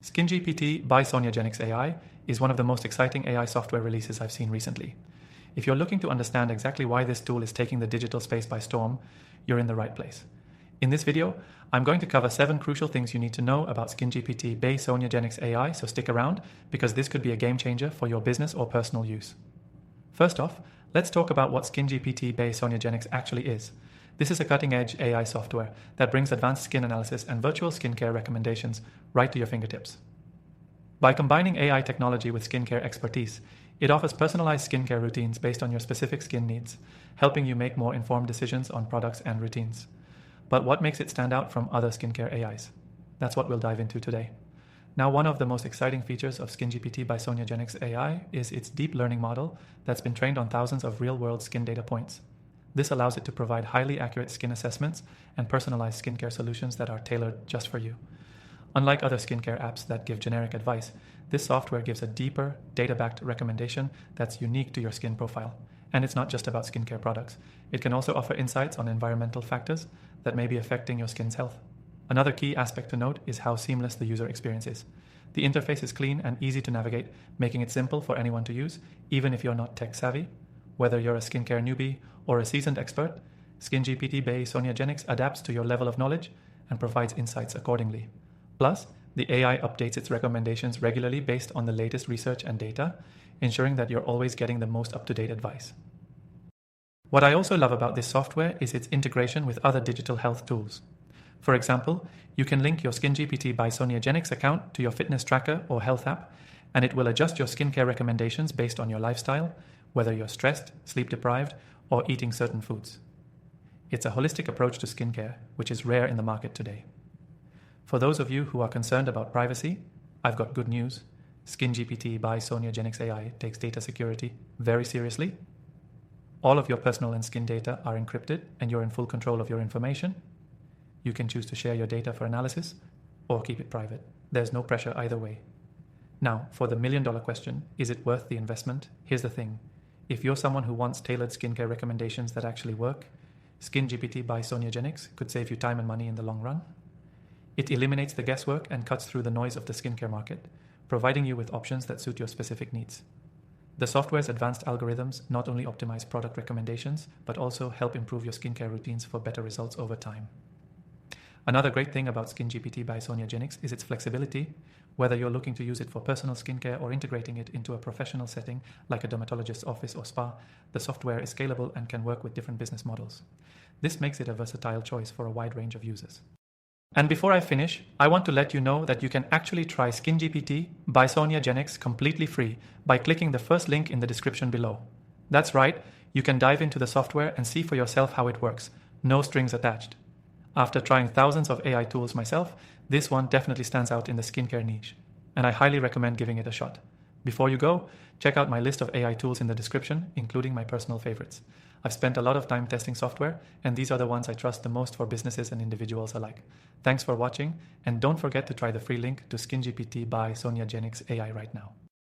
SkinGPT by SoniaGenix AI is one of the most exciting AI software releases I've seen recently. If you're looking to understand exactly why this tool is taking the digital space by storm, you're in the right place. In this video, I'm going to cover 7 crucial things you need to know about SkinGPT by SoniaGenix AI, so stick around because this could be a game changer for your business or personal use. First off, let's talk about what SkinGPT by SoniaGenix actually is. This is a cutting-edge AI software that brings advanced skin analysis and virtual skincare recommendations right to your fingertips. By combining AI technology with skincare expertise, it offers personalized skincare routines based on your specific skin needs, helping you make more informed decisions on products and routines. But what makes it stand out from other skincare AIs? That's what we'll dive into today. Now, one of the most exciting features of SkinGPT by SoniaGenix AI is its deep learning model that's been trained on thousands of real-world skin data points. This allows it to provide highly accurate skin assessments and personalized skincare solutions that are tailored just for you. Unlike other skincare apps that give generic advice, this software gives a deeper, data-backed recommendation that's unique to your skin profile. And it's not just about skincare products. It can also offer insights on environmental factors that may be affecting your skin's health. Another key aspect to note is how seamless the user experience is. The interface is clean and easy to navigate, making it simple for anyone to use, even if you're not tech-savvy. Whether you're a skincare newbie or a seasoned expert, SkinGPT by SoniaGenix adapts to your level of knowledge and provides insights accordingly. Plus, the AI updates its recommendations regularly based on the latest research and data, ensuring that you're always getting the most up-to-date advice. What I also love about this software is its integration with other digital health tools. For example, you can link your SkinGPT by SoniaGenix account to your fitness tracker or health app, and it will adjust your skincare recommendations based on your lifestyle, whether you're stressed, sleep-deprived, or eating certain foods. It's a holistic approach to skincare, which is rare in the market today. For those of you who are concerned about privacy, I've got good news. SkinGPT by SoniaGenix AI takes data security very seriously. All of your personal and skin data are encrypted, and you're in full control of your information. You can choose to share your data for analysis or keep it private. There's no pressure either way. Now, for the million-dollar question, is it worth the investment? Here's the thing. If you're someone who wants tailored skincare recommendations that actually work, SkinGPT by SoniaGenix could save you time and money in the long run. It eliminates the guesswork and cuts through the noise of the skincare market, providing you with options that suit your specific needs. The software's advanced algorithms not only optimize product recommendations, but also help improve your skincare routines for better results over time. Another great thing about SkinGPT by SoniaGenix is its flexibility. Whether you're looking to use it for personal skincare or integrating it into a professional setting like a dermatologist's office or spa, the software is scalable and can work with different business models. This makes it a versatile choice for a wide range of users. And before I finish, I want to let you know that you can actually try SkinGPT by SoniaGenix completely free by clicking the first link in the description below. That's right, you can dive into the software and see for yourself how it works. No strings attached. After trying thousands of AI tools myself, this one definitely stands out in the skincare niche, and I highly recommend giving it a shot. Before you go, check out my list of AI tools in the description, including my personal favorites. I've spent a lot of time testing software, and these are the ones I trust the most for businesses and individuals alike. Thanks for watching, and don't forget to try the free link to SkinGPT by SoniaGenix AI right now.